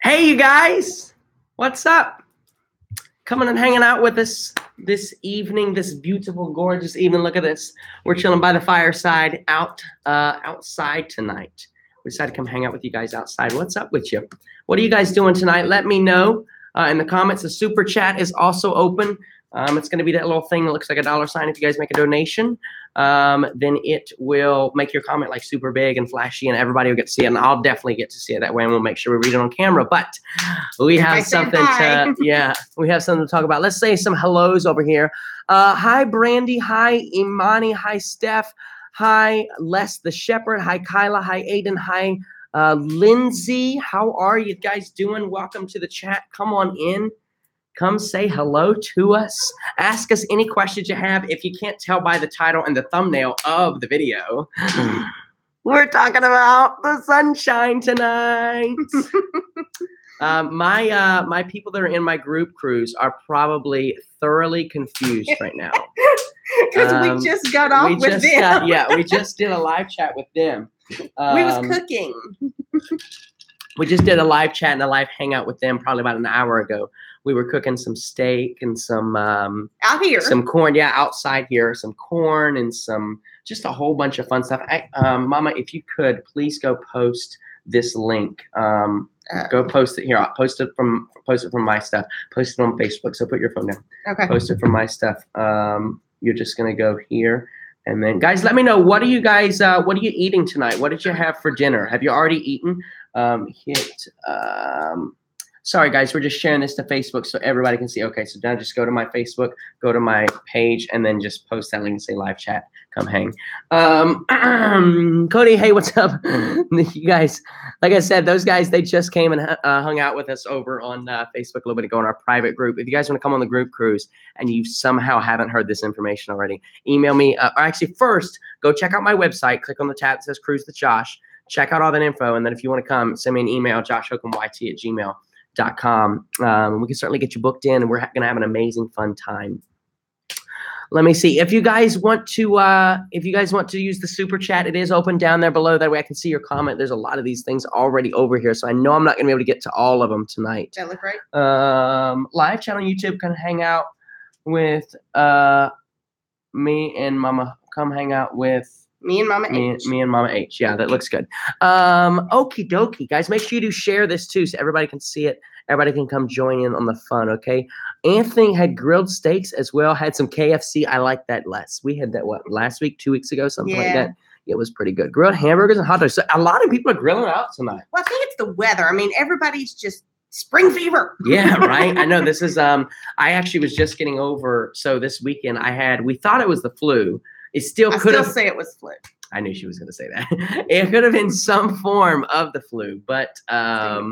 Hey, you guys, what's up? Coming and hanging out with us this evening, this beautiful, gorgeous evening. Look at this. We're chilling by the fireside outside tonight. We decided to come hang out with you guys outside. What's up with you? What are you guys doing tonight? Let me know in the comments. The super chat is also open. It's going to be that little thing that looks like a dollar sign. If you guys make a donation, then it will make your comment like super big and flashy, and everybody will get to see it. And I'll definitely get to see it that way, and we'll make sure we read it on camera. But we have something we have something to talk about. Let's say some hellos over here. Hi, Brandy. Hi, Imani. Hi, Steph. Hi, Les the Shepherd. Hi, Kyla. Hi, Aiden. Hi, Lindsay. How are you guys doing? Welcome to the chat. Come on in. Come say hello to us. Ask us any questions you have. If you can't tell by the title and the thumbnail of the video, we're talking about the sunshine tonight. My people that are in my group cruise are probably thoroughly confused right now. Because we just got off with them. We just did a live chat with them. We was cooking. We just did a live chat and a live hangout with them probably about an hour ago. We were cooking some steak and some out here, some corn. Yeah, outside here, some corn and just a whole bunch of fun stuff. Mama, if you could please go post this link. Go post it here. I'll post it from my stuff. Post it on Facebook. So put your phone down. Okay. Post it from my stuff. You're just gonna go here. And then, guys, let me know, what are you guys, what are you eating tonight? What did you have for dinner? Have you already eaten? Sorry, guys, we're just sharing this to Facebook so everybody can see. Okay, so now just go to my Facebook, go to my page, and then just post that link and say live chat. Come hang. Cody, hey, what's up? You guys, like I said, those guys, they just came and hung out with us over on Facebook a little bit ago in our private group. If you guys want to come on the group cruise and you somehow haven't heard this information already, email me. Or actually, first, go check out my website. Click on the tab that says Cruise with Josh. Check out all that info. And then if you want to come, send me an email, joshhocumyt@gmail.com. We can certainly get you booked in, and we're going to have an amazing, fun time. Let me see. If you guys want to use the super chat, it is open down there below. That way I can see your comment. There's a lot of these things already over here, so I know I'm not going to be able to get to all of them tonight. That look right? Live chat on YouTube. Can hang out with me and Mama. Come hang out with me and Mama H. Me and Mama H. Yeah, that looks good. Okie dokie, guys. Make sure you do share this too, so everybody can see it. Everybody can come join in on the fun, okay? Anthony had grilled steaks as well. Had some KFC. I like that less. We had that, last week, 2 weeks ago, something like that. It was pretty good. Grilled hamburgers and hot dogs. So a lot of people are grilling out tonight. Well, I think it's the weather. I mean, everybody's just spring fever. Yeah, right. I know this is, I actually was just getting over, so this weekend we thought it was the flu. It still could have. I still say it was flu. I knew she was going to say that. It could have been some form of the flu, but, huh?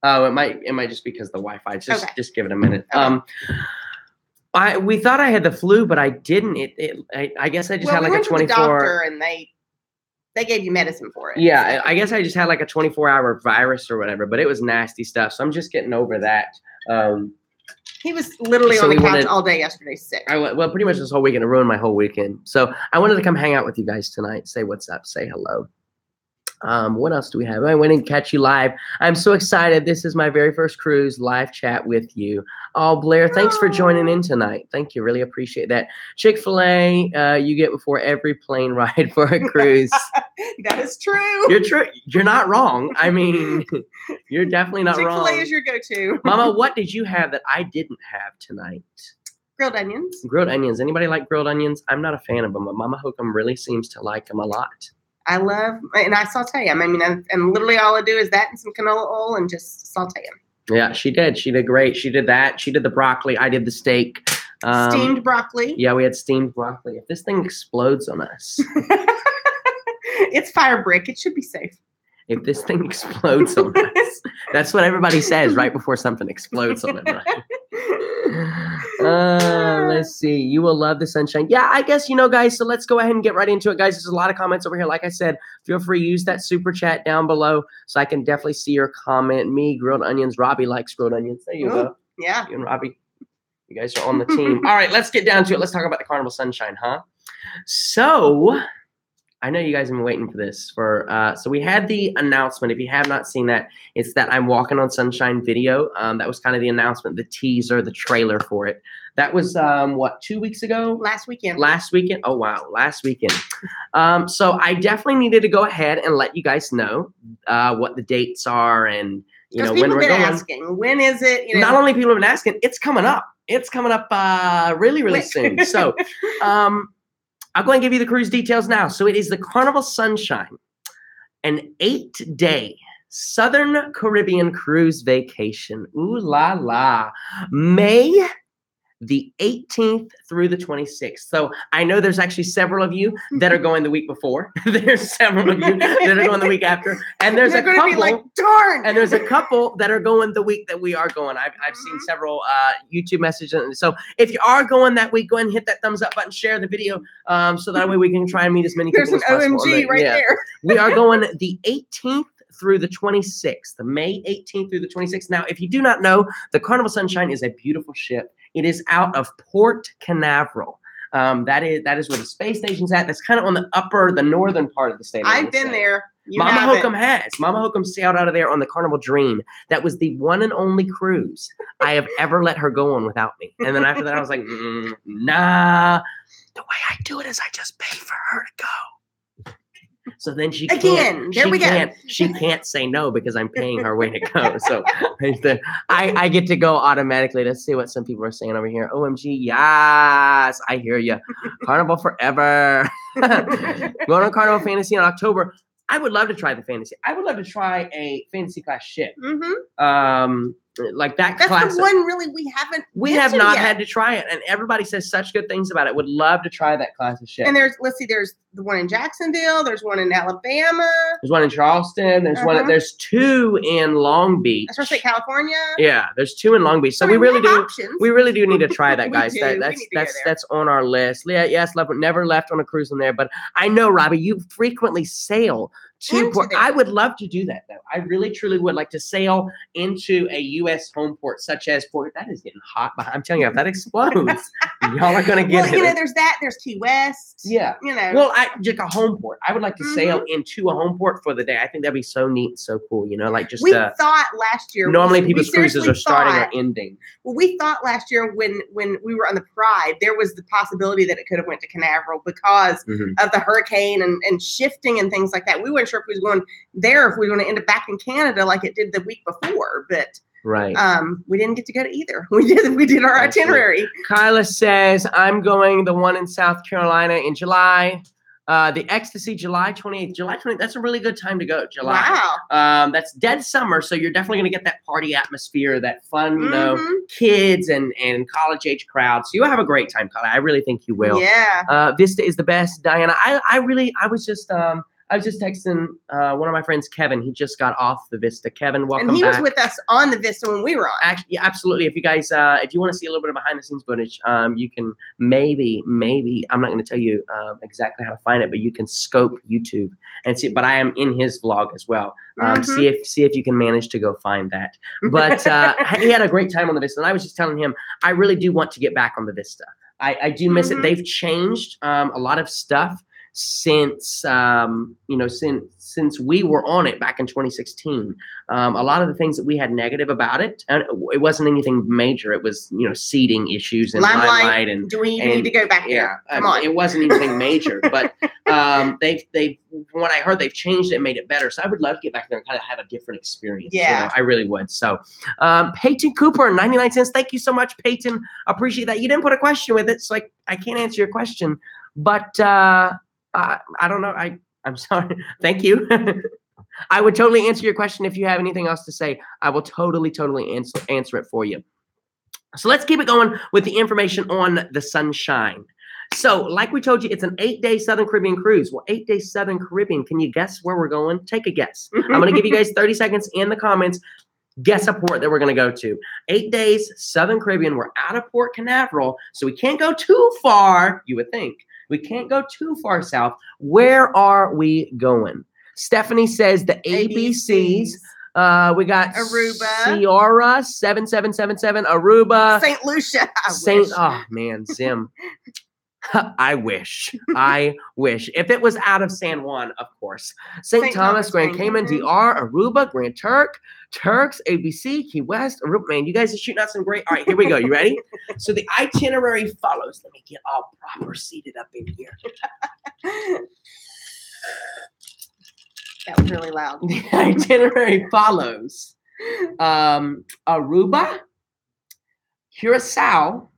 Oh, it might just be because the Wi-Fi. Just give it a minute. Okay. We thought I had the flu, but I didn't. I guess I just had like a 24. We went to the doctor and they gave you medicine for it. Yeah, I guess I just had like a 24-hour virus or whatever, but it was nasty stuff. So I'm just getting over that. He was literally on the couch all day yesterday, sick. Well, pretty much this whole weekend. It ruined my whole weekend. So I wanted to come hang out with you guys tonight. Say what's up. Say hello. What else do we have? I went and catch you live. I'm so excited. This is my very first cruise live chat with you. Oh, Blair, thanks for joining in tonight. Thank you. Really appreciate that. Chick-fil-A, you get before every plane ride for a cruise. That is true. You're true. You're not wrong. I mean, you're definitely not wrong. Chick-fil-A is your go-to. Mama, what did you have that I didn't have tonight? Grilled onions. Grilled onions. Anybody like grilled onions? I'm not a fan of them, but Mama Hocum really seems to like them a lot. I love, and I saute them. I mean, and literally all I do is that and some canola oil and just saute them. Yeah, she did. She did great. She did that. She did the broccoli. I did the steak. Steamed broccoli. Yeah, we had steamed broccoli. If this thing explodes on us. It's fire brick. It should be safe. If this thing explodes on us. That's what everybody says right before something explodes on them, right? Let's see. You will love the sunshine. Yeah, I guess, guys, so let's go ahead and get right into it, guys. There's a lot of comments over here. Like I said, feel free to use that super chat down below so I can definitely see your comment. Me, grilled onions. Robbie likes grilled onions. There you go. Yeah. You and Robbie, you guys are on the team. All right, let's get down to it. Let's talk about the Carnival Sunshine, huh? So, I know you guys have been waiting for this. So we had the announcement. If you have not seen that, it's that I'm Walking on Sunshine video. That was kind of the announcement, the teaser, the trailer for it. That was 2 weeks ago? Last weekend. Last weekend. Oh wow, last weekend. So I definitely needed to go ahead and let you guys know what the dates are and when we're going. Asking, when is it? Not only people have been asking, it's coming up. It's coming up really, really soon. So I'll go and give you the cruise details now. So it is the Carnival Sunshine, an 8-day Southern Caribbean cruise vacation. Ooh la la. May the 18th through the 26th. So I know there's actually several of you that are going the week before. There's several of you that are going the week after. And there's a couple. Be like, darn. And there's a couple that are going the week that we are going. I've seen several YouTube messages. And so if you are going that week, go ahead and hit that thumbs up button, share the video, so that way we can try and meet as many people as possible. There's an OMG right there. We are going the 18th through the 26th, the May 18th through the 26th. Now, if you do not know, the Carnival Sunshine is a beautiful ship. It is out of Port Canaveral. That is where the space station's at. That's kind of on the northern part of the state. I've been there. Momma Hocum has. Momma Hocum sailed out of there on the Carnival Dream. That was the one and only cruise I have ever let her go on without me. And then after that, I was like, nah. The way I do it is I just pay for her to go. So then she can't say no because I'm paying her way to go. So I get to go automatically. Let's see what some people are saying over here. OMG, yes, I hear you. Carnival forever. Going on Carnival Fantasy in October. I would love to try the fantasy. I would love to try a fantasy class ship. Like that class. That's the one really we have not had to try it, and everybody says such good things about it. Would love to try that class of ship. And there's the one in Jacksonville, there's one in Alabama, there's one in Charleston, there's two in Long Beach. I was going to say California. Yeah, there's two in Long Beach. So we really do need to try that, guys. That's on our list. Yeah, yes, never left on a cruise in there, but I know, Robbie, you frequently sail to port. I would love to do that, though. I really, truly would like to sail into a U.S. home port, such as Port. That is getting hot. I'm telling you, if that explodes, y'all are going to get it. There's that. There's Key West. Yeah. Well, just a home port. I would like to sail into a home port for the day. I think that'd be so neat and so cool. We thought last year. Normally, people's cruises are starting or ending. Well, we thought last year when we were on the Pride, there was the possibility that it could have went to Canaveral because of the hurricane and shifting and things like that. We weren't sure if we was going there, if we were going to end up back in Canada like it did the week before, but we didn't get to go to either. We did our itinerary. Kyla says, I'm going the one in South Carolina in July. The Ecstasy, July 28th. July 20th, that's a really good time to go. July. Wow. That's dead summer, so you're definitely going to get that party atmosphere, that fun, kids and college age crowd. So you'll have a great time, Kyla. I really think you will. Yeah. Vista is the best, Diana. I was just texting one of my friends, Kevin. He just got off the Vista. Kevin, welcome back. And he was with us on the Vista when we were on. Actually, yeah, absolutely. If you guys, if you want to see a little bit of behind the scenes footage, you can maybe, I'm not going to tell you exactly how to find it, but you can scope YouTube and see. But I am in his vlog as well. See if you can manage to go find that. But he had a great time on the Vista, and I was just telling him I really do want to get back on the Vista. I do miss it. They've changed a lot of stuff since since we were on it back in 2016. A lot of the things that we had negative about it, and it wasn't anything major. It was seating issues and limelight and do we even need to go back there? Come on. It wasn't anything major, but they've when I heard they've changed it and made it better. So I would love to get back there and kind of have a different experience. Yeah, I really would. So Peyton Cooper, 99 cents. Thank you so much, Peyton. Appreciate that. You didn't put a question with it, so I can't answer your question, but I don't know. I'm sorry. Thank you. I would totally answer your question if you have anything else to say. I will totally answer it for you. So let's keep it going with the information on the Sunshine. So like we told you, it's an 8-day Southern Caribbean cruise. Well, 8-day Southern Caribbean. Can you guess where we're going? Take a guess. I'm going to give you guys 30 seconds in the comments. Guess a port that we're going to go to. 8 days, Southern Caribbean. We're out of Port Canaveral, so we can't go too far, you would think. We can't go too far south. Where are we going? Stephanie says the ABCs. We got Aruba, Ciara 7777, Aruba, St. Lucia, Zim. I wish. I wish. If it was out of San Juan, of course. St. Thomas, Grand Cayman, DR, Aruba, Grand Turks, ABC, Key West, Aruba. Man, you guys are shooting out some great. All right, here we go. You ready? So the itinerary follows. Let me get all proper seated up in here. That was really loud. The itinerary follows. Aruba, Curacao,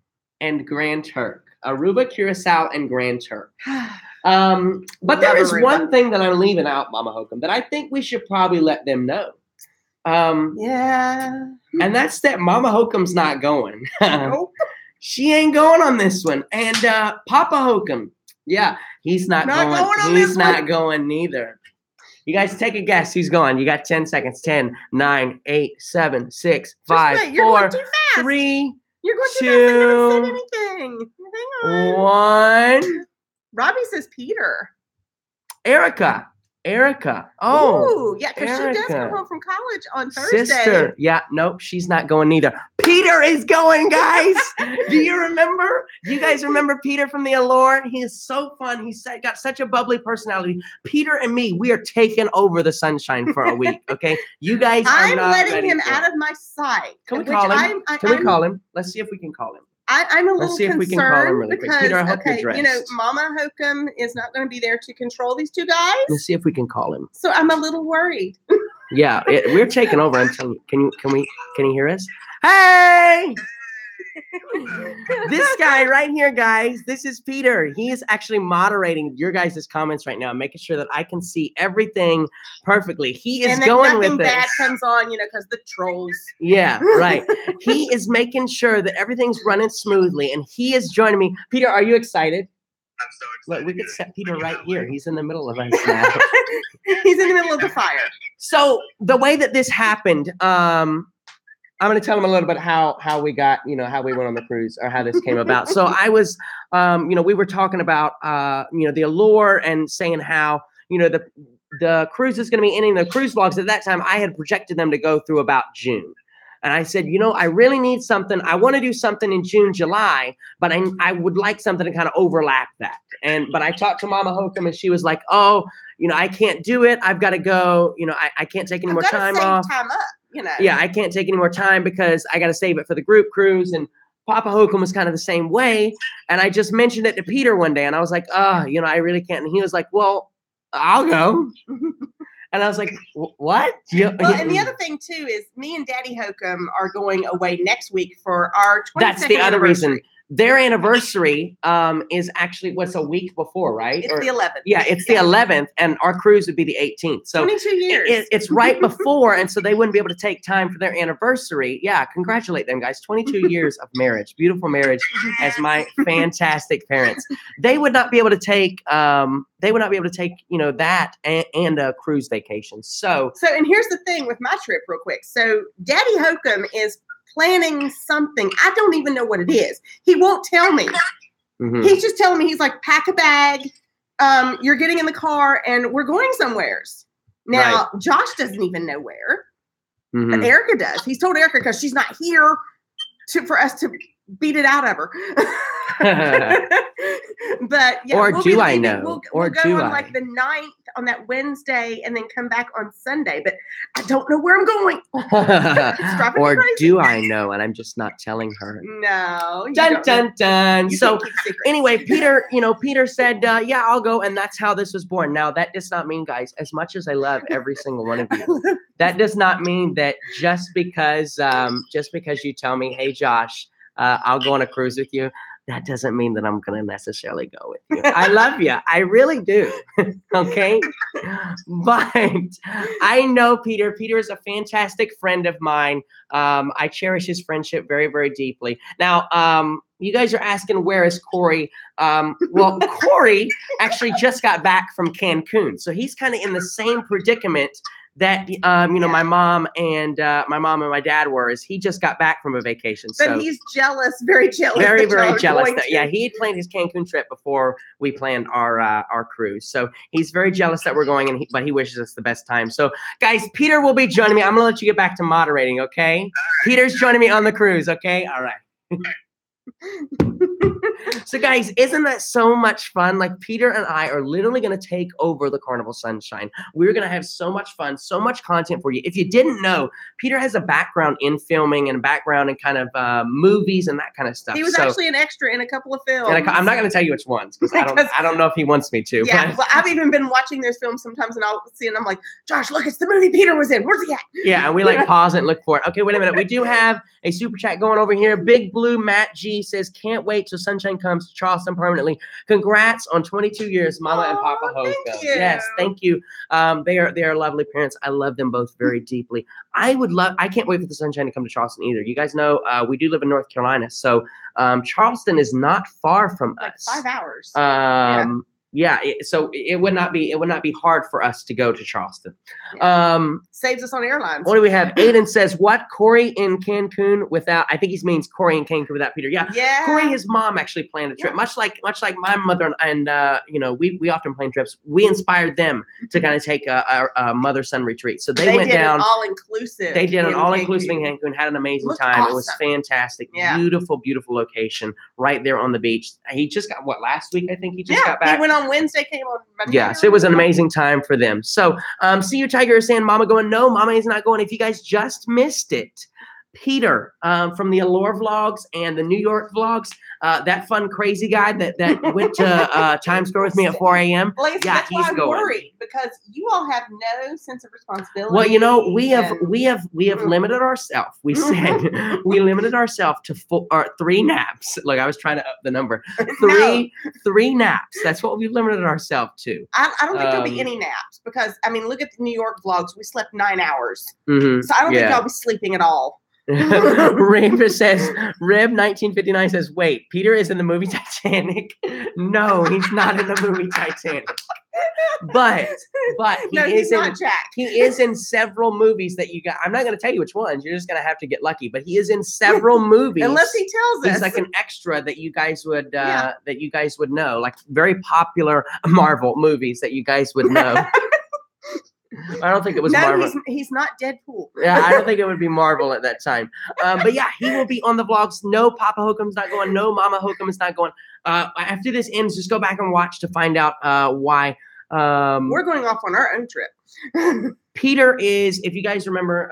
and Grand Turk. Aruba, Curacao, and Grand Turk. But there is one thing that I'm leaving out, Momma Hocum, that I think we should probably let them know. Yeah. And that's that Momma Hocum's not going. Nope. She ain't going on this one. And Papa Hocum, yeah, he's not going. He's not going neither. You guys take a guess who's going. You got 10 seconds. 10, 9, 8, 7, 6, 5, 4, 3, You're going too fast. I haven't said anything. Hang on. 1. Robbie says Peter. Erica. Oh, ooh, yeah, because she does come home from college on Thursday. Sister. Yeah, nope, she's not going either. Peter is going, guys. Do you remember? Do you guys remember Peter from the Allure? He is so fun. He's got such a bubbly personality. Peter and me, we are taking over the Sunshine for a week, okay? You guys are not letting him out of my sight. Can we call him? Can we call him? Let's see if we can call him. I'm a little concerned we can call him really because, Peter, I hope you're dressed. you know, Momma Hocum is not going to be there to control these two guys. Let's see if we can call him. So I'm a little worried. Yeah, we're taking over until can you hear us? Hey! This guy right here, guys, this is Peter. He is actually moderating your guys' comments right now, making sure that I can see everything perfectly. He is going with this. Nothing bad comes on, you know, because the trolls. Yeah, right. He is making sure that everything's running smoothly, and he is joining me. Peter, are you excited? I'm so excited. Look, we could set Peter right here. He's in the middle of us now. He's in the middle of the fire. So the way that this happened, I'm going to tell them a little bit how we got, you know, how we went on the cruise or how this came about. So I was, you know, we were talking about, you know, the Allure and saying how, you know, the cruise is going to be ending. The cruise vlogs at that time, I had projected them to go through about June. And I said, you know, I really need something. I want to do something in June, July, but I would like something to kind of overlap that. But I talked to Momma Hocum and she was like, oh, you know, I can't do it. I've got to go. You know, I can't take any more time off. Time up, you know. Yeah, I can't take any more time because I got to save it for the group cruise. And Papa Hocum was kind of the same way. And I just mentioned it to Peter one day and I was like, oh, you know, I really can't. And he was like, well, I'll go. And I was like, what? Well, and the other thing, too, is me and Daddy Hocum are going away next week for our 22nd That's the other reason. Their anniversary is actually, what's a week before, right? It's the 11th. Yeah, it's the 11th, and our cruise would be the 18th. So 22 years. It's right before, and so they wouldn't be able to take time for their anniversary. Yeah, congratulate them, guys. 22 years of marriage. Beautiful marriage as my fantastic parents. They would not be able to take, you know, that and a cruise vacation. So, and here's the thing with my trip real quick. So Daddy Hocum is planning something. I don't even know what it is. He won't tell me. Mm-hmm. He's just telling me, he's like, pack a bag. You're getting in the car and we're going somewheres. Now, right. Josh doesn't even know where. Mm-hmm. But Erica does. He's told Erica because she's not here for us to beat it out of her. But yeah, or do I know? We'll go on like the 9th on that Wednesday and then come back on Sunday. But I don't know where I'm going. Or do I know? And I'm just not telling her. No. Dun dun dun. So anyway, Peter, you know, Peter said, yeah, I'll go. And that's how this was born. Now that does not mean, guys, as much as I love every single one of you, that does not mean that just because you tell me, hey, Josh, I'll go on a cruise with you, that doesn't mean that I'm going to necessarily go with you. I love you. I really do. Okay. But I know Peter. Peter is a fantastic friend of mine. I cherish his friendship very, very deeply. Now, you guys are asking, where is Corey? Well, Corey actually just got back from Cancun. So he's kind of in the same predicament that, you know, my mom and my dad were, is he just got back from a vacation. But so he's jealous, very jealous. Very, very jealous. Yeah, he had planned his Cancun trip before we planned our cruise. So he's very jealous that we're going, but he wishes us the best time. So guys, Peter will be joining me. I'm going to let you get back to moderating, okay? Peter's joining me on the cruise, okay? All right. So guys, isn't that so much fun? Like Peter and I are literally going to take over the Carnival Sunshine. We're going to have so much fun, so much content for you. If you didn't know, Peter has a background in filming and a background in kind of movies and that kind of stuff. He was actually an extra in a couple of films. And I'm not going to tell you which ones because I don't know if he wants me to. Yeah, well, I've even been watching those films sometimes, and I'll see, and I'm like, Josh, look, it's the movie Peter was in. Where's he at? Yeah, and we like pause it and look for it. Okay, wait a minute. We do have a super chat going over here. Big Blue Matt G says, "Can't wait till Sunshine comes to Charleston permanently. Congrats on 22 years, Mama and Papa Hocum." Thank you. Yes, thank you. They are lovely parents. I love them both very deeply. I can't wait for the Sunshine to come to Charleston either. You guys know we do live in North Carolina, so Charleston is not far from us. 5 hours. Yeah, so it would not be hard for us to go to Charleston. Saves us on airlines. What do we have? Aiden says, "What? Corey in Cancun without?" I think he means Corey in Cancun without Peter. Yeah. Corey and his mom actually planned a trip, much like my mother and we often plan trips. We inspired them to kind of take a mother-son retreat. So they went down all inclusive. They did an all-inclusive in Cancun. Had an amazing time. Awesome. It was fantastic. Yeah. Beautiful location right there on the beach. He just got last week? I think he just got back. He went on Wednesday, came on Monday. Yeah, so it was an amazing time for them. So, See You Tiger is saying, "Mama going." No, Mama is not going. If you guys just missed it, Peter from the Allure vlogs and the New York vlogs, that fun crazy guy that went to Times Square with me at 4 a.m. Well, that's why I'm worried because you all have no sense of responsibility. Well, we have limited ourselves. We said we limited ourselves to 3 naps. Look, I was trying to up the number. Three naps. That's what we've limited ourselves to. I don't think there'll be any naps because look at the New York vlogs. We slept 9 hours, mm-hmm. So I don't think I'll be sleeping at all. Rib says, Rib 1959 says, "Wait, Peter is in the movie Titanic." No, he's not in the movie Titanic. But he is in several movies that you got. I'm not going to tell you which ones. You're just going to have to get lucky. But he is in several movies. Unless he tells us. He's like an extra that you guys would know, like very popular Marvel movies that you guys would know. I don't think it was Marvel. He's not Deadpool. Yeah, I don't think it would be Marvel at that time. But yeah, he will be on the vlogs. No, Papa Hocum's not going. No, Mama Hocum is not going. After this ends, just go back and watch to find out why. We're going off on our own trip. Peter is, if you guys remember,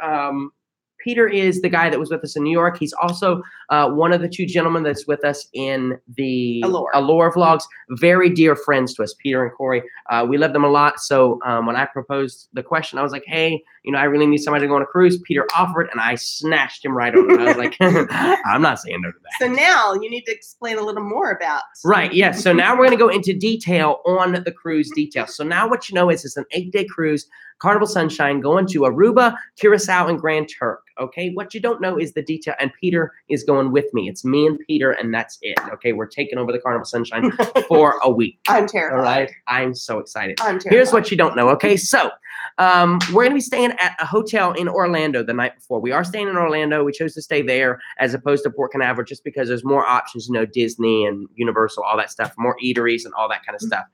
Peter is the guy that was with us in New York. He's also one of the 2 gentlemen that's with us in the Allure vlogs. Very dear friends to us, Peter and Corey. We love them a lot. So when I proposed the question, I was like, "Hey, I really need somebody to go on a cruise." Peter offered, and I snatched him right on. I was like, "I'm not saying no to that." So now you need to explain a little more about. Right. Yes. So now we're going to go into detail on the cruise details. So now what you know is it's an 8-day cruise. Carnival Sunshine going to Aruba, Curacao, and Grand Turk. Okay, what you don't know is the detail, and Peter is going with me. It's me and Peter, and that's it. Okay, we're taking over the Carnival Sunshine for a week. I'm terrified. All right, I'm so excited. I'm terrified. Here's what you don't know. Okay, so we're going to be staying at a hotel in Orlando the night before. We are staying in Orlando. We chose to stay there as opposed to Port Canaveral just because there's more options, Disney and Universal, all that stuff, more eateries and all that kind of stuff.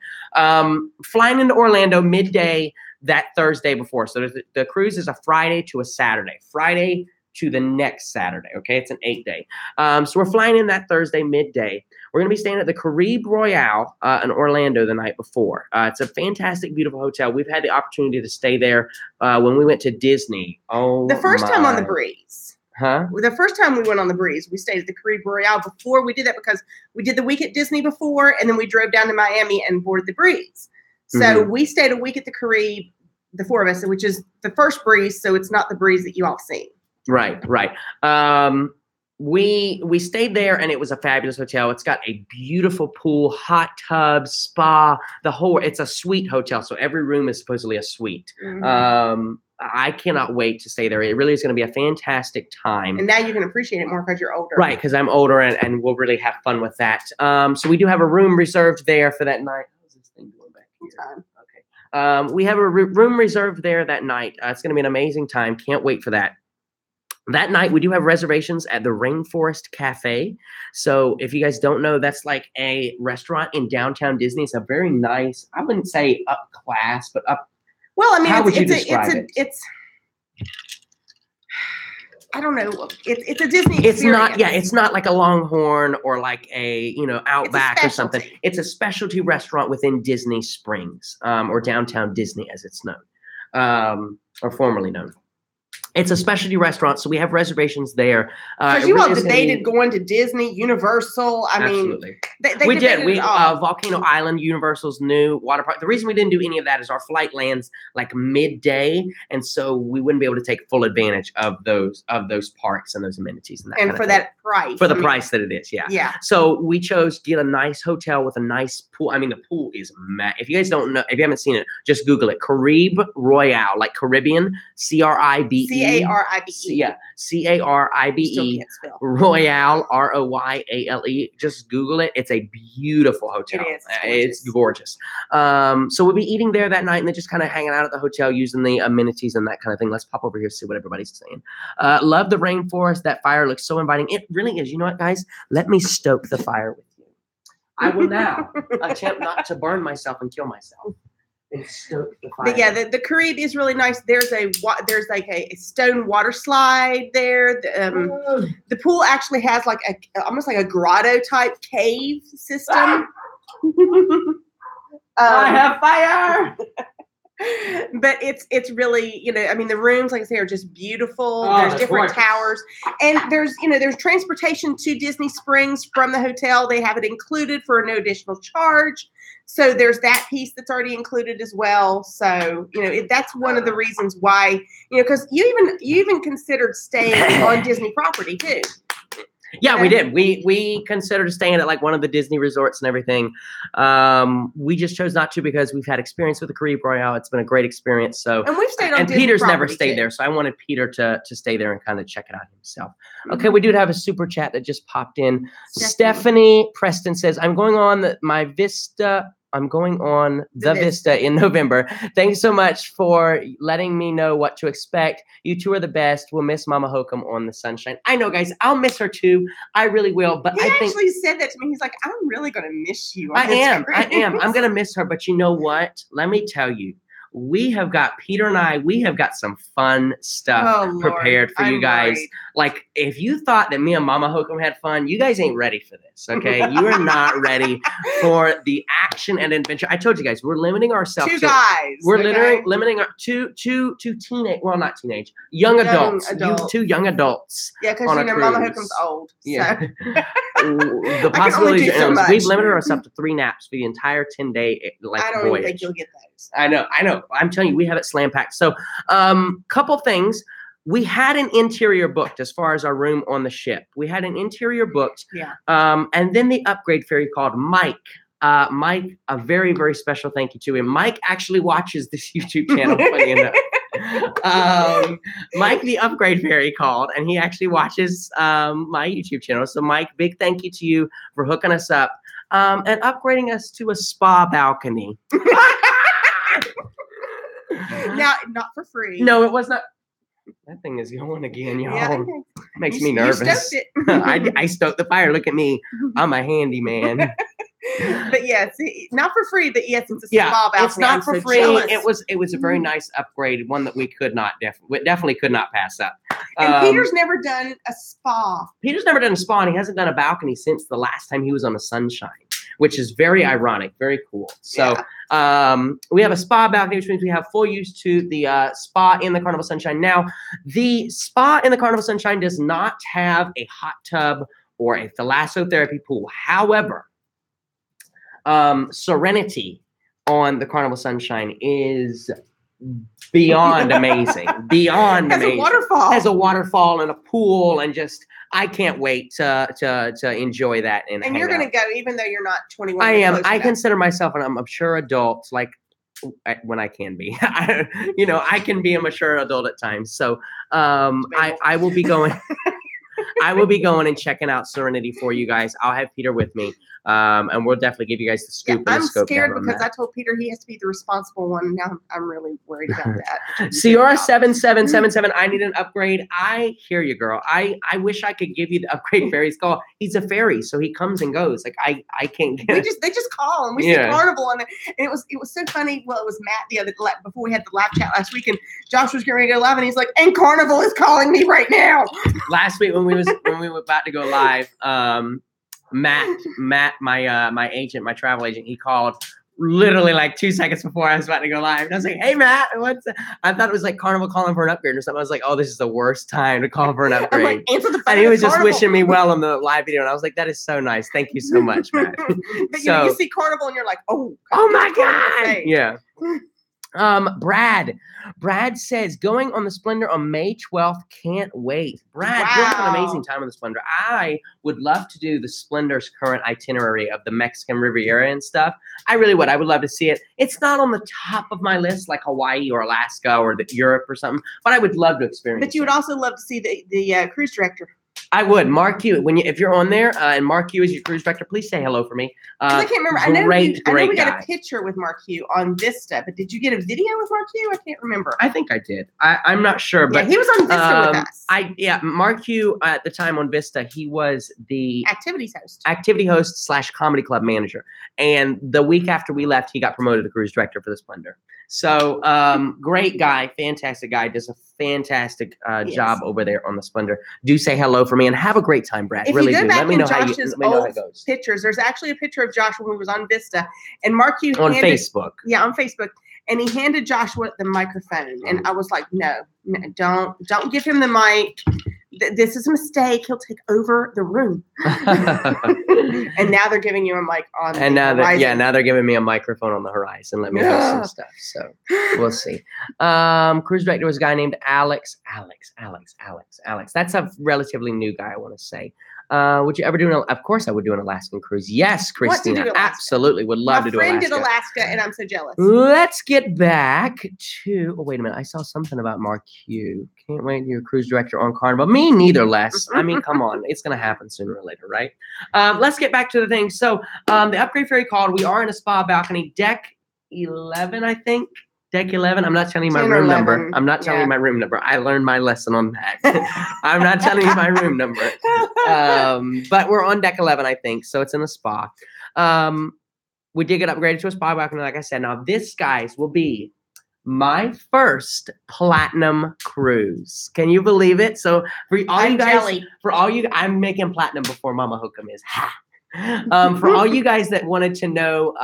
Flying into Orlando midday that Thursday before. So the cruise is a Friday to a Saturday. Friday to the next Saturday. Okay, it's an 8-day. So we're flying in that Thursday midday. We're going to be staying at the Carib Royale in Orlando the night before. It's a fantastic, beautiful hotel. We've had the opportunity to stay there when we went to Disney. The first time on the Breeze. Huh? The first time we went on the Breeze, we stayed at the Carib Royale. Before we did that because we did the week at Disney before, and then we drove down to Miami and boarded the Breeze. So we stayed a week at the Carib, the 4 of us, which is the first Breeze, so it's not the Breeze that you all seen. Right. We stayed there, and it was a fabulous hotel. It's got a beautiful pool, hot tub, spa, it's a suite hotel, so every room is supposedly a suite. Mm-hmm. I cannot wait to stay there. It really is going to be a fantastic time. And now you can appreciate it more because you're older. Right, because I'm older, and we'll really have fun with that. So we do have a room reserved there for that night. How's this thing going back here? Okay. We have a room reserved there that night. It's going to be an amazing time. Can't wait for that. That night, we do have reservations at the Rainforest Cafe. So if you guys don't know, that's like a restaurant in downtown Disney. It's a very nice, I wouldn't say up class, but up. Well, I mean, how would you describe it? I don't know. It's a Disney It's not, experience. yeah, it's not like a Longhorn or like a, Outback or something. specialty. It's a specialty restaurant within Disney Springs, or downtown Disney as it's known, or formerly known. It's a specialty restaurant, so we have reservations there. Because you all debated going to Disney, Universal. I mean, absolutely. they We did. debated it all. Volcano Island, Universal's new water park. The reason we didn't do any of that is our flight lands like midday, and so we wouldn't be able to take full advantage of those parks and those amenities and that. And kind for of thing. that price. For the price that it is, yeah. Yeah. So we chose to get a nice hotel with a nice pool. I mean, the pool is if you guys don't know, if you haven't seen it, just Google it. Caribe Royale, like Caribbean, CRIBE. CARIBE. Yeah, CARIBE. Royale, ROYALE. Just Google it. It's a beautiful hotel. It is. It's gorgeous. So we'll be eating there that night and then just kind of hanging out at the hotel using the amenities and that kind of thing. Let's pop over here and see what everybody's saying. Love the rainforest. That fire looks so inviting. It really is. You know what, guys? Let me stoke the fire with you. I will now attempt not to burn myself and kill myself. And stoke the fire. But yeah, the Caribe is really nice. There's like a stone water slide there. The pool actually has like almost like a grotto type cave system. I have fire. But it's really, I mean, the rooms, like I say, are just beautiful. Oh, there's that's different gorgeous. towers, and there's transportation to Disney Springs from the hotel. They have it included for no additional charge. So there's that piece that's already included as well. So that's one of the reasons why, because you even considered staying on Disney property too. Yeah, we did. We considered staying at like one of the Disney resorts and everything. We just chose not to because we've had experience with the Caribe Royale. It's been a great experience. So, and we've stayed on and Disney Peter's never property, stayed too. there, so I wanted Peter to stay there and kind of check it out himself. Okay, we do have a super chat that just popped in. Stephanie Preston says, "I'm going on my Vista." I'm going on the Vista in November. Thanks so much for letting me know what to expect. You two are the best. We'll miss Momma Hocum on the Sunshine. I know, guys. I'll miss her too. I really will. But He I think actually said that to me. He's like, "I'm really going to miss you." I am. I'm going to miss her. But you know what? Let me tell you. Peter and I have got some fun stuff prepared for you guys. Worried. Like, if you thought that me and Momma Hocum had fun, you guys ain't ready for this, okay? You are not ready for the action and adventure. I told you guys, we're limiting ourselves. Two guys. We're limiting our two teenage, well, not teenage, young adults. Two young adults. Yeah, because Momma Hocum's old. Yeah. So. The possibilities are endless. We've limited ourselves to 3 naps for the entire 10-day voyage. I don't even think you'll get those. I know. I'm telling you, we have it slam packed. So, couple things. We had an interior booked as far as our room on the ship. We had an interior booked. Yeah. And then the upgrade fairy called Mike. Mike, a very, very special thank you to him. Mike actually watches this YouTube channel, funny enough. Mike, the upgrade fairy, called, and he actually watches my YouTube channel. So, Mike, big thank you to you for hooking us up and upgrading us to a spa balcony. Now, not for free. No, it was not. That thing is going again, y'all. Yeah. Makes me nervous. You stoked it. I stoked the fire. Look at me. I'm a handyman. But yes, not for free. But yes, it's a spa balcony. It's not for free. Jealous. It was a very nice upgrade, one that we could not definitely could not pass up. And Peter's never done a spa. Peter's never done a spa, and he hasn't done a balcony since the last time he was on the Sunshine, which is very ironic, very cool. So we have a spa balcony, which means we have full use to the spa in the Carnival Sunshine. Now, the spa in the Carnival Sunshine does not have a hot tub or a thalassotherapy pool. However, Serenity on the Carnival Sunshine is beyond amazing. Beyond amazing. Has a waterfall and a pool, and just I can't wait to enjoy that. And you're going to go, even though you're not 21. I am. I consider myself a mature adult, like when I can be. I can be a mature adult at times. So I will be going. I will be going and checking out Serenity for you guys. I'll have Peter with me. And we'll definitely give you guys the scoop and the I'm scope. scared because I told Peter he has to be the responsible one. Now I'm really worried about that. Sierra 7777, I need an upgrade. I hear you, girl. I wish I could give you the upgrade fairies call. He's a fairy, so he comes and goes. Like I can't get they just call and we see Carnival on it. And it was so funny. Well, it was Matt before we had the live chat last week, and Josh was getting ready to go live, and he's like, and Carnival is calling me right now. Last week when we were about to go live, Matt, my agent, my travel agent, he called literally like 2 seconds before I was about to go live. And I was like, hey, Matt, I thought it was like Carnival calling for an upgrade or something. I was like, oh, this is the worst time to call for an upgrade. Like, answer the phone, and he was just Carnival. wishing me well on the live video. And I was like, that is so nice. Thank you so much, Matt. But you see Carnival and you're like, oh my God. Yeah. Brad says going on the Splendor on May 12th. Can't wait. Brad, you'll have an amazing time on the Splendor. I would love to do the Splendor's current itinerary of the Mexican Riviera and stuff. I really would. I would love to see it. It's not on the top of my list like Hawaii or Alaska or Europe or something, but I would love to experience it. But you would also love to see the cruise director. I would. Mark Q, if you're on there and Mark Q is your cruise director, please say hello for me. I can't remember. I know we got a picture with Mark Q on Vista, but did you get a video with Mark Q? I can't remember. I think I did. I'm not sure, but he was on Vista with us. Mark Q at the time on Vista, he was the activity host / comedy club manager. And the week after we left, he got promoted to cruise director for the Splendor. So great guy, fantastic guy, does a fantastic job over there on the Splendor. Do say hello for me and have a great time, Brad. If really you go do. back Let me in know how Josh's it goes. Pictures, there's actually a picture of Josh when we was on Vista, and Mark Q on Facebook. Yeah, on Facebook. And he handed Joshua the microphone, and I was like, no, don't give him the mic. This is a mistake. He'll take over the room. And now they're giving you a mic on the horizon. Now they're giving me a microphone on the horizon. Let me host some stuff. So we'll see. Cruise director was a guy named Alex. That's a relatively new guy, I want to say. Would you ever do of course I would do an Alaskan cruise. Yes, Christina. Absolutely. Would love to do Alaska. My friend did Alaska and I'm so jealous. Let's get back to wait a minute. I saw something about Mark Q. Can't wait to your cruise director on Carnival. Me neither, Les. I mean, come on. It's gonna happen sooner or later, right? Let's get back to the thing. So the upgrade fairy called. We are in a spa balcony, deck 11, I think. Deck 11. I'm not telling you my room number. I'm not telling you my room number. I learned my lesson on that. I'm not telling you my room number. But we're on deck 11, I think. So it's in a spa. We did get upgraded to a spa balcony, like I said. Now this, guys, will be my first platinum cruise. Can you believe it? So for all you guys, I'm making platinum before Momma Hocum is. Ha! For all you guys that wanted to know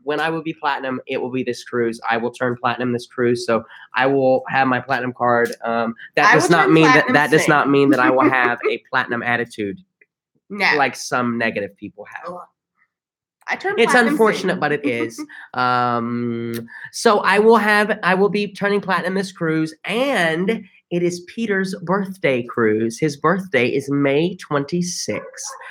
when I will be platinum, it will be this cruise. I will turn platinum this cruise, so I will have my platinum card. That does not mean that I will have a platinum attitude, like some negative people have. It's unfortunate, but it is. So I will be turning platinum this cruise, and it is Peter's birthday cruise. His birthday is May 26th.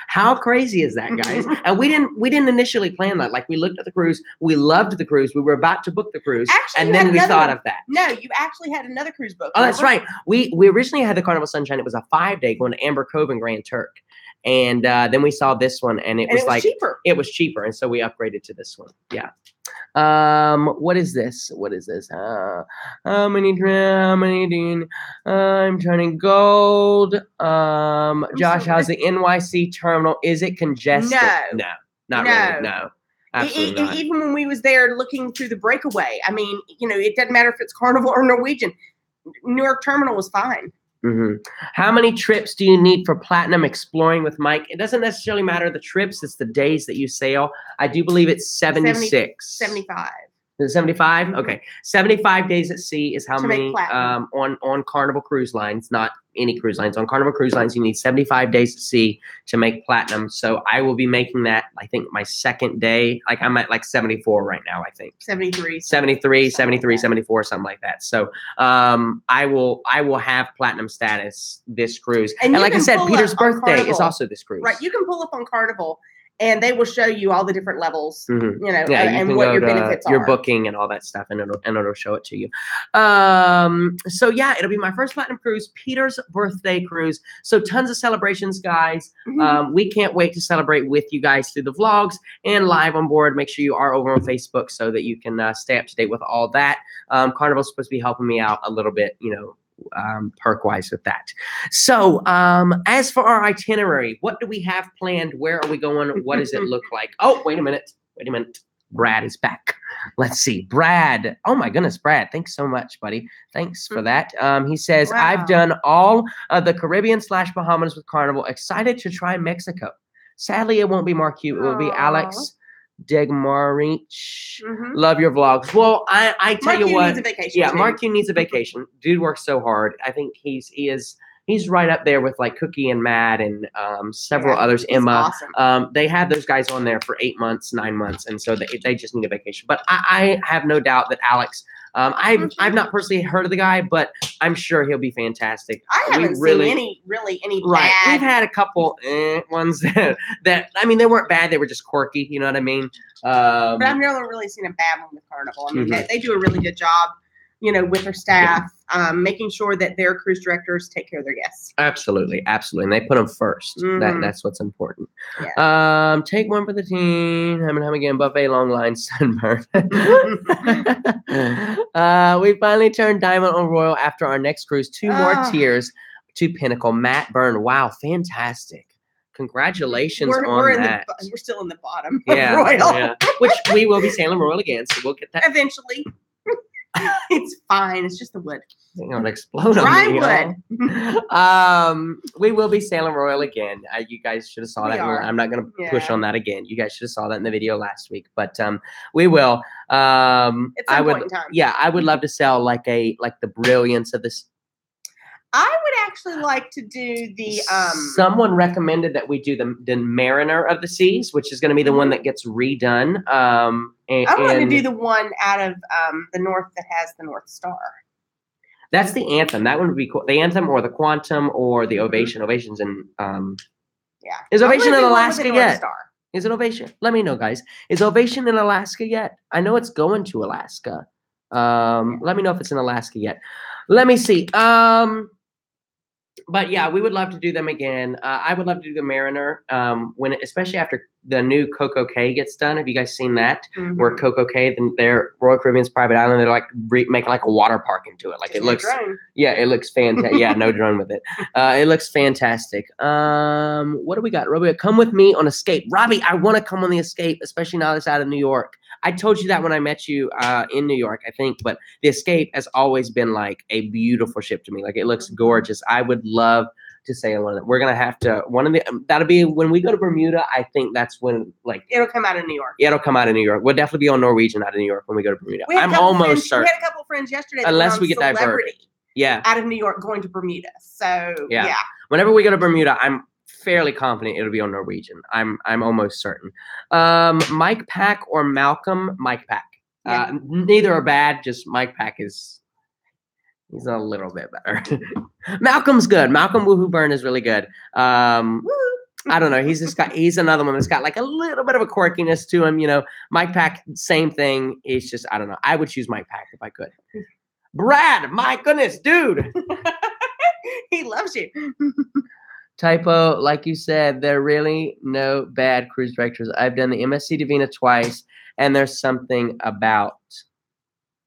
How crazy is that, guys? And we didn't initially plan that. Like, we looked at the cruise, we loved the cruise, we were about to book the cruise, and then we thought of that. No, you actually had another cruise book. Oh, that's right. We originally had the Carnival Sunshine. It was a 5-day going to Amber Cove and Grand Turk. And then we saw this one, and it was cheaper. It was cheaper, and so we upgraded to this one. Yeah. What is this? How many doing? I'm turning gold. Josh, how's the NYC terminal? Is it congested? No, not really. No. Absolutely not. Even when we was there looking through the breakaway, I mean, it doesn't matter if it's Carnival or Norwegian. Newark terminal was fine. Mm-hmm. How many trips do you need for platinum exploring with Mike? It doesn't necessarily matter the trips. It's the days that you sail. I do believe it's 76. 75. Is it 75? Okay. 75 days at sea is how many on Carnival Cruise Lines, not any cruise lines. On Carnival Cruise Lines, you need 75 days at sea to make platinum. So I will be making that, I think, my second day. Like, I'm at like 74 right now, I think. 73, 74, something like that. So I will have platinum status this cruise. And like I said, Peter's birthday is also this cruise. Right. You can pull up on Carnival and they will show you all the different levels, you know, Yeah, you and can what go your to benefits your are. booking and all that stuff, and it'll show it to you. So yeah, it'll be my first platinum cruise, Peter's birthday cruise. So tons of celebrations, guys. We can't wait to celebrate with you guys through the vlogs and live on board. Make sure you are over on Facebook so that you can stay up to date with all that. Carnival's supposed to be helping me out a little bit, you know, perk-wise with that. So as for our itinerary, what do we have planned? Where are we going? What does it look like? Oh, wait a minute. Brad is back. Let's see. Brad. Oh my goodness, Brad. Thanks so much, buddy. Thanks for that. He says, Wow. I've done all of the Caribbean / Bahamas with Carnival. Excited to try Mexico. Sadly, it won't be Marquette. It will be Alex Degmarich. Love your vlogs. Well, I tell you what. Needs a vacation too. Marquette needs a vacation. Dude works so hard. I think he's right up there with like Cookie and Matt and several others. Emma. Awesome. They have those guys on there for 8 months, 9 months, and so they just need a vacation. But I have no doubt that Alex. I've not personally heard of the guy, but I'm sure he'll be fantastic. I haven't seen any right. bad. We've had a couple ones that I mean they weren't bad. They were just quirky. You know what I mean? But I've never really seen a bad one with Carnival. I mean, they do a really good job, you know, with their staff, making sure that their cruise directors take care of their guests. Absolutely. And they put them first. That's what's important. Yeah. Take one for the team. Ham again. Buffet, long line, sunburn. We finally turned diamond on Royal after our next cruise. 2 more tiers to Pinnacle. Matt Byrne. Wow, fantastic. Congratulations on that. We're still in the bottom. Yeah, Royal. Yeah. Which we will be sailing Royal again, so we'll get that eventually. It's fine. It's just the wood. It's gonna explode Dry on me. wood. We will be sailing Royal again. You guys should have saw that. are. I'm not gonna push on that again. You guys should have saw that in the video last week. But we will. At some point in time. Yeah, I would love to sell like the brilliance of this. I would actually like to do the Someone recommended that we do the Mariner of the Seas, which is going to be the one that gets redone. I want to do the one out of the north that has the North Star. That's the Anthem. That one would be cool. The Anthem or the Quantum or the Ovation. Ovation's in Is Ovation in Alaska yet? Is it Ovation? Let me know, guys. Is Ovation in Alaska yet? I know it's going to Alaska. Let me know if it's in Alaska yet. Let me see. But yeah, we would love to do them again. I would love to do the Mariner especially after the new Coco Cay gets done. Have you guys seen that? Where Coco Cay, their Royal Caribbean's private island, they're like making like a water park into it. Like it looks, it looks fantastic. Yeah, no drone with it. It looks fantastic. What do we got? Robbie, come with me on Escape. Robbie, I want to come on the Escape, especially now that's out of New York. I told you that when I met you in New York, I think, but the Escape has always been like a beautiful ship to me. Like it looks gorgeous. I would love to sail on it. We're gonna have to that'll be when we go to Bermuda. I think that's when it'll come out of New York. Yeah, it'll come out of New York. We'll definitely be on Norwegian out of New York when we go to Bermuda. I'm almost certain. We had a couple of friends yesterday. Unless we get diverted. Yeah. Out of New York going to Bermuda. So yeah. Whenever we go to Bermuda, I'm fairly confident it'll be on Norwegian. I'm almost certain. Mike Pack or Malcolm? Mike Pack. Neither are bad. Just Mike Pack he's a little bit better. Malcolm's good. Malcolm Woohoo Burn is really good. I don't know. He's another one that's got like a little bit of a quirkiness to him. You know, Mike Pack, same thing. It's just, I don't know. I would choose Mike Pack if I could. Brad, my goodness, dude. He loves you. Typo, like you said, there are really no bad cruise directors. I've done the MSC Divina twice, and there's something about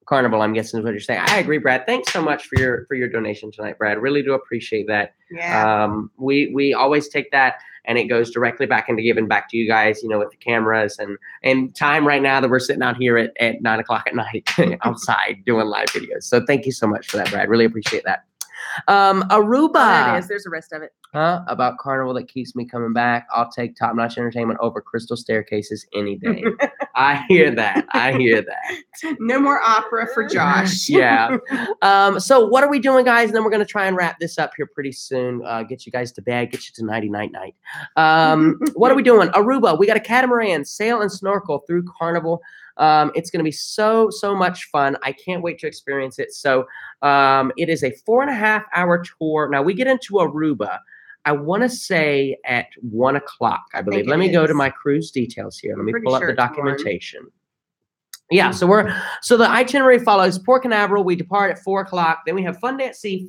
Carnival, I'm guessing is what you're saying. I agree, Brad. Thanks so much for your donation tonight, Brad. Really do appreciate that. Yeah. We always take that and it goes directly back into giving back to you guys, you know, with the cameras and time right now that we're sitting out here at 9 o'clock at night outside doing live videos. So thank you so much for that, Brad. Really appreciate that. Aruba. There it is. There's the rest of it. About Carnival that keeps me coming back. I'll take top-notch entertainment over Crystal Staircases any day. I hear that. No more opera for Josh. Yeah. So what are we doing, guys? And then we're going to try and wrap this up here pretty soon. Get you guys to bed. Get you to nighty-night night. What are we doing? Aruba. We got a catamaran, sail and snorkel through Carnival. It's going to be so much fun. I can't wait to experience it. So it is a 4.5-hour tour. Now we get into Aruba. I want to say at 1 o'clock, I believe. Let me go to my cruise details here. Let me pull up the documentation. Yeah, so the itinerary follows Port Canaveral. We depart at 4 o'clock. Then we have Fun Day at Sea.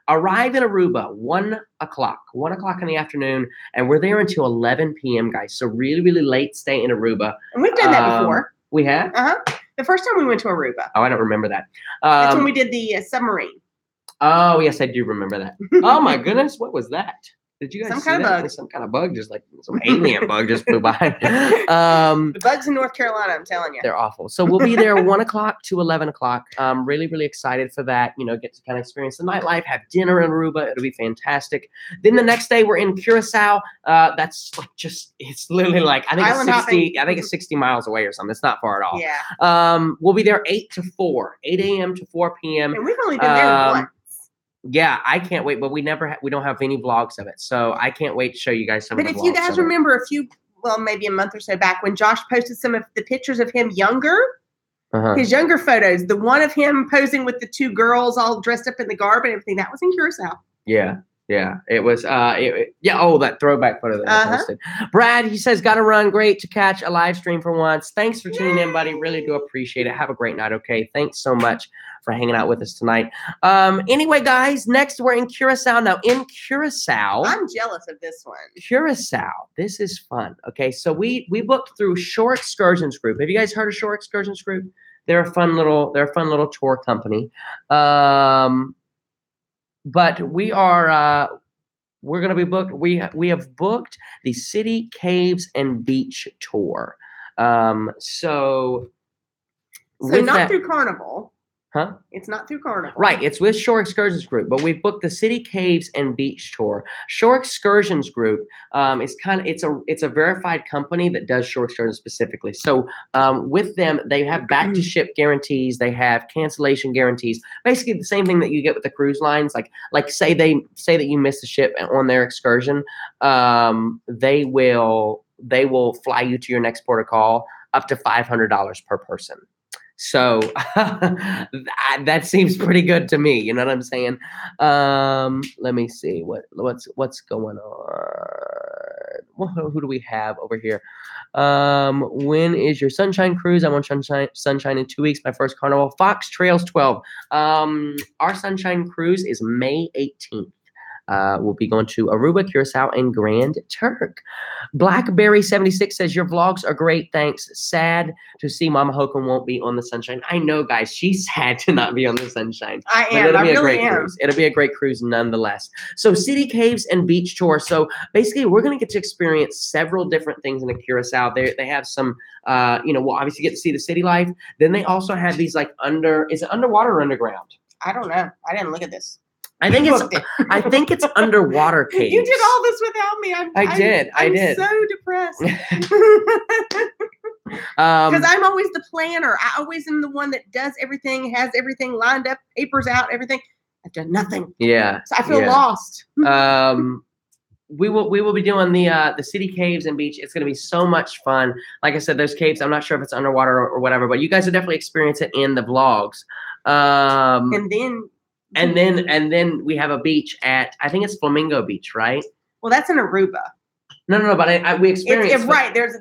Arrive in Aruba 1 o'clock in the afternoon, and we're there until 11 p.m. guys. So really, really late stay in Aruba. And we've done that before. We have. The first time we went to Aruba. Oh, I don't remember that. That's when we did the submarine. Oh yes, I do remember that. Oh my goodness, what was that? Did you guys see that? Bug. Some kind of bug, just like some alien bug just flew by. The bugs in North Carolina, I'm telling you. They're awful. So we'll be there 1 o'clock to 11 o'clock. Really, really excited for that. Get to kind of experience the nightlife, have dinner in Aruba. It'll be fantastic. Then the next day we're in Curacao. That's like it's literally like, I think it's 60 miles away or something. It's not far at all. Yeah. We'll be there 8 a.m. to 4 p.m. And we've only been there once. Yeah, I can't wait, but we don't have any vlogs of it, so I can't wait to show you guys some of the vlogs. But if you guys remember maybe a month or so back when Josh posted some of the pictures of him younger, his younger photos, the one of him posing with the two girls all dressed up in the garb and everything, that was in Curacao. Yeah. It was, that throwback photo that I posted. Brad, he says, gotta run. Great to catch a live stream for once. Thanks for tuning in, buddy. Really do appreciate it. Have a great night, okay? Thanks so much for hanging out with us tonight. Anyway, guys, next we're in Curacao. Now, in Curacao. I'm jealous of this one. Curacao. This is fun. Okay, so we booked through Shore Excursions Group. Have you guys heard of Shore Excursions Group? They're a fun little tour company. But we're going to be booked. We have booked the City, Caves, and Beach tour. So not through Carnival. Huh? It's not through Carnival. Right. It's with Shore Excursions Group, but we've booked the City, Caves, and Beach tour. Shore Excursions Group it's a verified company that does shore excursions specifically. So with them, they have back to ship guarantees. They have cancellation guarantees. Basically, the same thing that you get with the cruise lines. Like say that you missed the ship on their excursion, they will fly you to your next port of call up to $500 per person. So that seems pretty good to me. You know what I'm saying? Let me see what's going on. Who do we have over here? When is your Sunshine cruise? I'm on Sunshine in 2 weeks. My first Carnival. Fox Trails 12. Our Sunshine cruise is May 18th. We'll be going to Aruba, Curacao, and Grand Turk. Blackberry 76 says, your vlogs are great. Thanks. Sad to see Momma Hocum won't be on the Sunshine. I know, guys. She's sad to not be on the Sunshine. I am. I really am. Cruise. It'll be a great cruise nonetheless. So City, Caves, and Beach tour. So basically, we're going to get to experience several different things in the Curacao. They have some, we'll obviously get to see the city life. Then they also have these is it underwater or underground? I don't know. I didn't look at this. I think it's underwater caves. You did all this without me. I did. I'm so depressed. Because I'm always the planner. I always am the one that does everything, has everything lined up, papers out, everything. I've done nothing. Yeah. So I feel lost. We will be doing the City, Caves, and Beach. It's going to be so much fun. Like I said, those caves, I'm not sure if it's underwater or whatever, but you guys will definitely experience it in the vlogs. And then we have a beach at, I think it's Flamingo Beach, right? Well, that's in Aruba. No, but we experienced. Right. There's a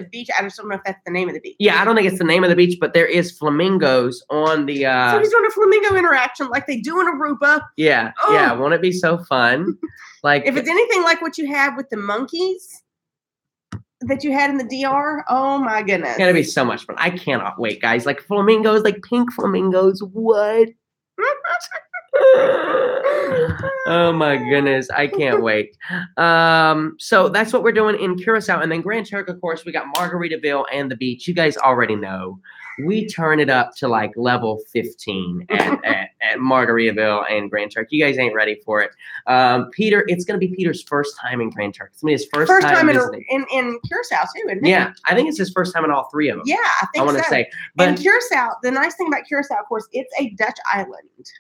beach. I just don't know if that's the name of the beach. Yeah, I don't think it's the name of the beach, but there is flamingos on the. So he's doing a flamingo interaction like they do in Aruba. Yeah, yeah. Won't it be so fun? Like if it's anything like what you have with the monkeys that you had in the DR, oh my goodness, it's gonna be so much fun. I cannot wait, guys. Like flamingos, like pink flamingos. What? Oh my goodness, I can't wait. So that's what we're doing in Curacao, and then Grand Turk, of course, we got Margaritaville and the beach. You guys already know we turn it up to like level 15 at Margaritaville and Grand Turk. You guys ain't ready for it. Peter, it's gonna be Peter's first time in Grand Turk. It's gonna be his first time in Curacao too, isn't it? Yeah, I think it's his first time in all three of them. Yeah, I want to say. But and Curacao, the nice thing about Curacao, of course, it's a Dutch island.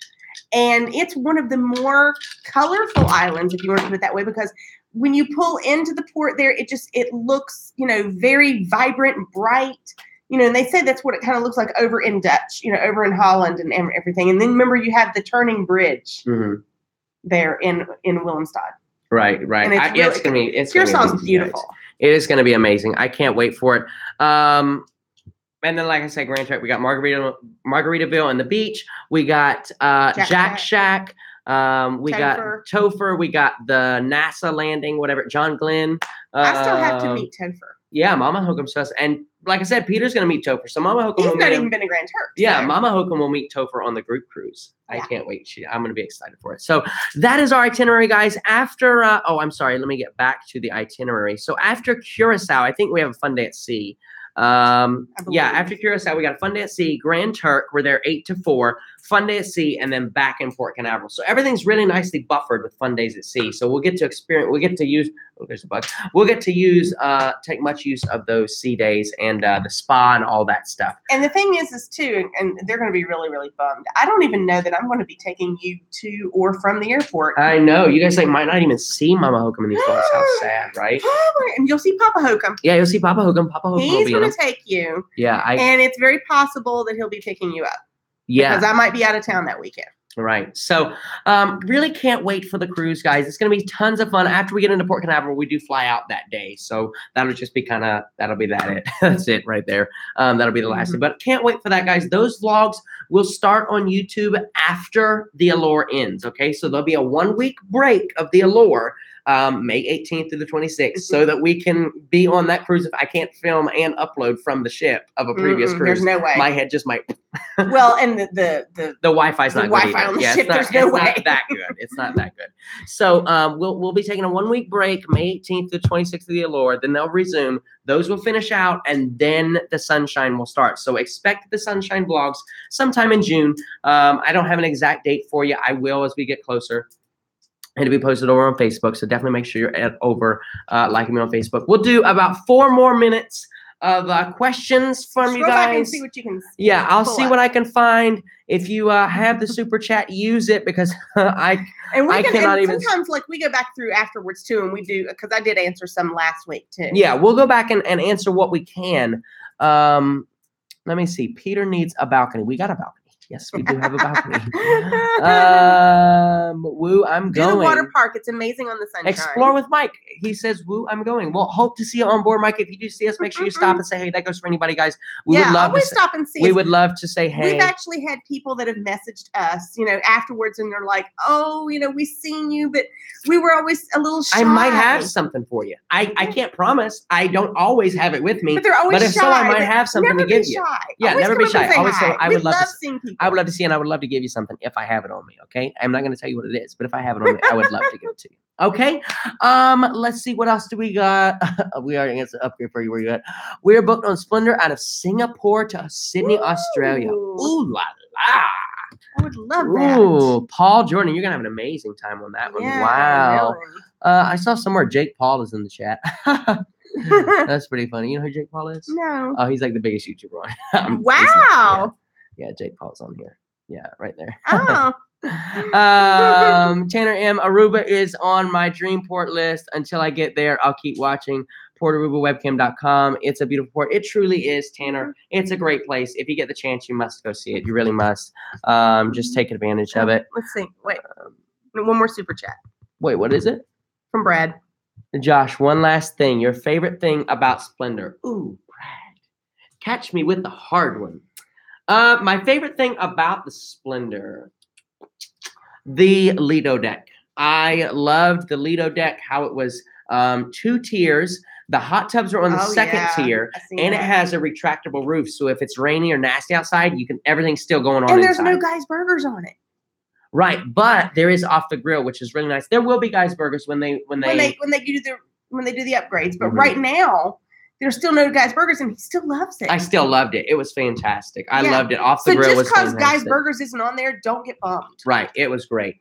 And it's one of the more colorful islands, if you want to put it that way, because when you pull into the port there, it looks, very vibrant and bright. And they say that's what it kind of looks like over in Dutch, over in Holland and everything. And then remember, you have the turning bridge. Mm-hmm. there in Willemstad. Right. And It's gonna be. Curacao is beautiful. Guys. It is gonna be amazing. I can't wait for it. And then, like I said, Grand Trek, we got Margaritaville and the beach. We got Jack Shack. We got Topher. We got the NASA landing, whatever. John Glenn. I still have to meet Topher. Yeah, Momma Hocum says. And like I said, Peter's going to meet Topher. So Momma Hocum. He's not even been to Grand Turk. Yeah, so. Momma Hocum will meet Topher on the group cruise. Yeah. I can't wait. I'm going to be excited for it. So that is our itinerary, guys. After, I'm sorry. Let me get back to the itinerary. So after Curacao, I think we have a fun day at sea. After Curacao, we got a fun day at sea. Grand Turk, we're there 8 to 4. Fun day at sea, and then back in Port Canaveral. So everything's really nicely buffered with fun days at sea. So we'll get to experience. We'll get to use. Oh, there's a bug. We'll get to use. Take much use of those sea days and the spa and all that stuff. And the thing is too, and they're going to be really, really bummed. I don't even know that I'm going to be taking you to or from the airport. I know you guys might not even see Momma Hocum in these photos. How sad, right? And you'll see Papa Hocum. Yeah, you'll see Papa Hocum. Papa Hocum. He's going to take you. Yeah, and it's very possible that he'll be picking you up. Yeah, because I might be out of town that weekend. Right. So really can't wait for the cruise, guys. It's going to be tons of fun. After we get into Port Canaveral, we do fly out that day. So that'll just be that'll be it. That's it right there. That'll be the last thing. But can't wait for that, guys. Those vlogs will start on YouTube after the Allure ends. Okay. So there'll be a 1-week break of the Allure. May 18th through the 26th, so that we can be on that cruise. If I can't film and upload from the ship of a previous cruise, there's no way. My head just might. Well, and the Wi-Fi's not good. Wi-Fi on the ship, there's no way. Not that good. It's not that good. So we'll be taking a 1-week break, May 18th to 26th of the Allure. Then they'll resume. Those will finish out, and then the Sunshine will start. So expect the Sunshine vlogs sometime in June. I don't have an exact date for you. I will as we get closer. And to be posted over on Facebook, so definitely make sure you're liking me on Facebook. We'll do about 4 more minutes of questions from you guys. I can see what you can. Yeah, I'll see what I can find. If you have the super chat, use it because I cannot even. Sometimes, like we go back through afterwards too, and we do because I did answer some last week too. Yeah, we'll go back and answer what we can. Let me see. Peter needs a balcony. We got a balcony. Yes, we do have a balcony. Woo, I'm going. Do the water park. It's amazing on the Sunshine. Explore with Mike. He says, woo, I'm going. Well, hope to see you on board, Mike. If you do see us, make sure you stop and say, hey, that goes for anybody, guys. We would love always stop and see We us. would love to say, hey. We've actually had people that have messaged us, afterwards, and they're like, oh, we've seen you, but we were always a little shy. I might have something for you. I can't promise. I don't always have it with me. But they're always shy. But if so, I might have something to give you. Yeah, always never be shy. I would love seeing people. I would love to see, and I would love to give you something if I have it on me. Okay, I'm not going to tell you what it is, but if I have it on me, I would love to give it to you. Okay, let's see what else do we got. We already answered up here for you. Where you at? We're booked on Splendor out of Singapore to Sydney, Australia. Ooh la la! I would love that. Ooh, Paul Jordan, you're gonna have an amazing time on that one. Yeah, wow. Really. I saw somewhere Jake Paul is in the chat. That's pretty funny. You know who Jake Paul is? No. Oh, he's like the biggest YouTuber on. Wow. Yeah, Jake Paul's on here. Yeah, right there. Oh. Tanner M. Aruba is on my Dreamport list. Until I get there, I'll keep watching PortArubaWebcam.com. It's a beautiful port. It truly is, Tanner. It's a great place. If you get the chance, you must go see it. You really must. Just take advantage of it. Let's see. Wait. One more super chat. Wait, what is it? From Brad. Josh, one last thing. Your favorite thing about Splendor. Ooh, Brad. Catch me with the hard one. My favorite thing about the Splendor, the Lido deck. I loved the Lido deck, how it was 2 tiers. The hot tubs are on the second tier, and it has a retractable roof. So if it's rainy or nasty outside, everythth's still going on. And there's no Guys Burgers on it. Right, but there is off the grill, which is really nice. There will be Guys Burgers when they do the upgrades, but right now there's still no Guys Burgers, and he still loves it. I still loved it. It was fantastic. I loved it. Off the grill was fantastic. Just because Guys Burgers isn't on there, don't get bummed. Right, it was great.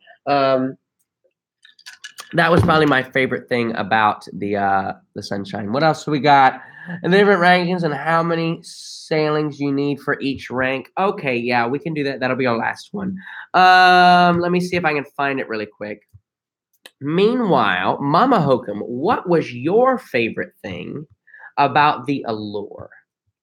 That was probably my favorite thing about the Sunshine. What else do we got? And the different rankings and how many sailings you need for each rank. Okay, yeah, we can do that. That'll be our last one. Let me see if I can find it really quick. Meanwhile, Momma Hocum, what was your favorite thing about the Allure?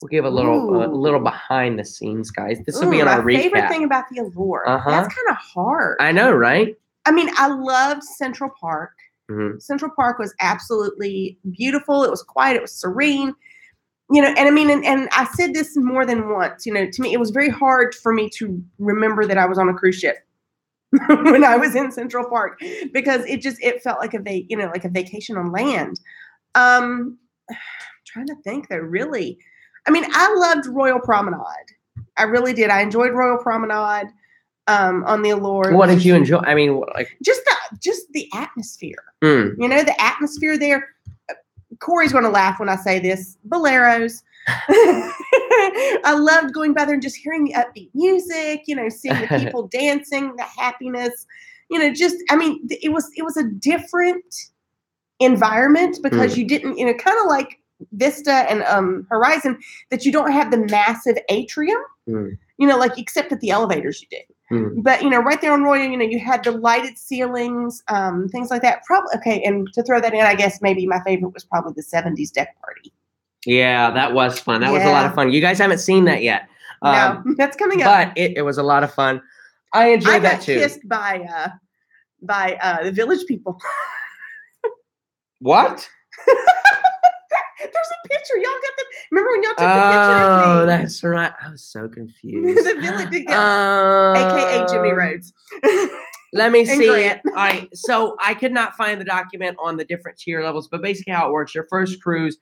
We'll give a little behind the scenes, guys. This will be on our recap. My favorite thing about the Allure. That's kind of hard. I know, right? I mean, I loved Central Park. Mm-hmm. Central Park was absolutely beautiful. It was quiet. It was serene. And I mean, and I said this more than once, to me, it was very hard for me to remember that I was on a cruise ship when I was in Central Park, because it felt like like a vacation on land. I'm trying to think though, really. I mean, I loved Royal Promenade. I really did. I enjoyed Royal Promenade on the Allure. What did you enjoy? I mean, like just the atmosphere. Mm. The atmosphere there. Corey's going to laugh when I say this. Boleros. I loved going by there and just hearing the upbeat music. Seeing the people dancing, the happiness. It was a different environment because you didn't, kind of like Vista and Horizon, that you don't have the massive atrium. Like except at the elevators you did. But right there on Royal, you had the lighted ceilings, things like that. Probably okay. And to throw that in, I guess maybe my favorite was probably the 70s deck party. Yeah, that was fun. That was a lot of fun. You guys haven't seen that yet. No, that's coming up. But it was a lot of fun. I enjoyed that too. I got kissed by the Village people. What? There's a picture. Y'all got the. Remember when y'all took the picture of me? Oh, that's right. I was so confused. The Village, aka Jimmy Rhodes. Let me see. Grant. All right. So I could not find the document on the different tier levels, but basically how it works: your first cruise,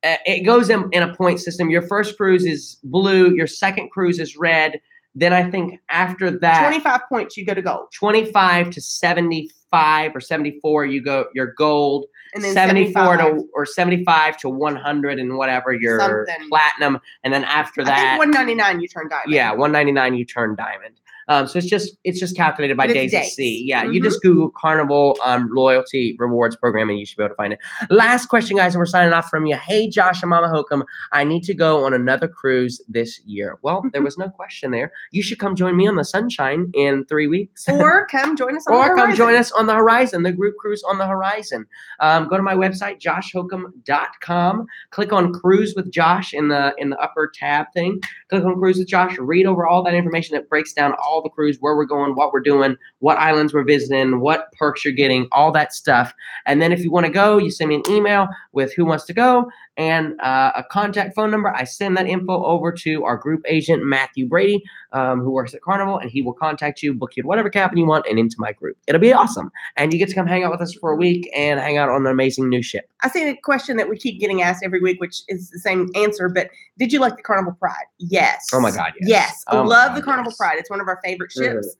it goes in a point system. Your first cruise is blue. Your second cruise is red. Then I think after that, 25 points, you go to gold. 25 to 75 or 74, you're gold. And then 74 or 75 to 100 and whatever, you're platinum. And then after that, I think 199 you turn diamond. Yeah, 199 you turn diamond. So it's just calculated by days at sea. Yeah, you just Google Carnival loyalty rewards program and you should be able to find it. Last question, guys, and we're signing off from you. Hey, Josh Momma Hocum, I need to go on another cruise this year. Well, there was no question there. You should come join me on the Sunshine in 3 weeks. Or come join us on the Horizon. Or come join us on the Horizon, the group cruise on the Horizon. Go to my website, joshhocum.com. Click on Cruise with Josh in the upper tab thing. Click on Cruise with Josh. Read over all that information that breaks down all the cruise, where we're going, what we're doing, what islands we're visiting, what perks you're getting, all that stuff. And then if you want to go, you send me an email with who wants to go and a contact phone number. I send that info over to our group agent, Matthew Brady, who works at Carnival, and he will contact you, book you whatever cabin you want, and into my group. It'll be awesome. And you get to come hang out with us for a week and hang out on an amazing new ship. I see a question that we keep getting asked every week, which is the same answer, but did you like the Carnival Pride? Yes. Oh my God, yes. Yes. I love the Carnival Pride. It's one of our favorite ships.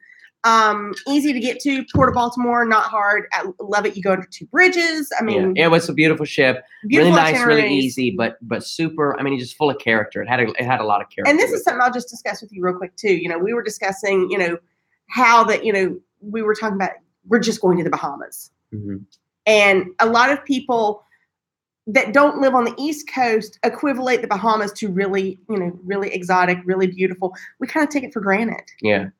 Easy to get to, Port of Baltimore, not hard. I love it. You go to 2 bridges. I mean, it was a beautiful ship. Beautiful really nice, really easy, but super. I mean, just full of character. It had a lot of character. And this is something I'll just discuss with you real quick too. We were discussing, how that, we were talking about we're just going to the Bahamas, and a lot of people that don't live on the East Coast equivalent the Bahamas to really, really exotic, really beautiful. We kind of take it for granted. Yeah.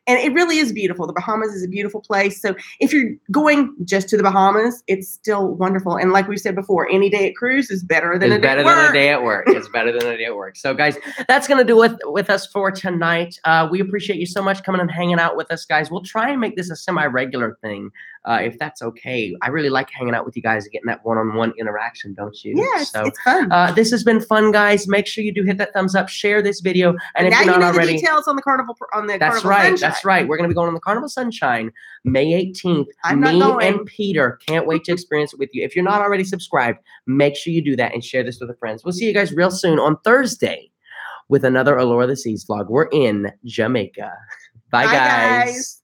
And it really is beautiful. The Bahamas is a beautiful place. So if you're going just to the Bahamas, it's still wonderful. And like we said before, any day at cruise is better than a day at work. It's better than a day at work. So guys, that's going to do it with us for tonight. We appreciate you so much coming and hanging out with us, guys. We'll try and make this a semi-regular thing. If that's okay. I really like hanging out with you guys and getting that one-on-one interaction, don't you? Yeah, so, it's fun. This has been fun, guys. Make sure you do hit that thumbs up, share this video, and if now you're not already, the details on the Carnival That's right. That's right. We're going to be going on the Carnival Sunshine May 18th. Me and Peter can't wait to experience it with you. If you're not already subscribed, make sure you do that and share this with a friend. We'll see you guys real soon on Thursday with another Allure of the Seas vlog. We're in Jamaica. Bye, guys.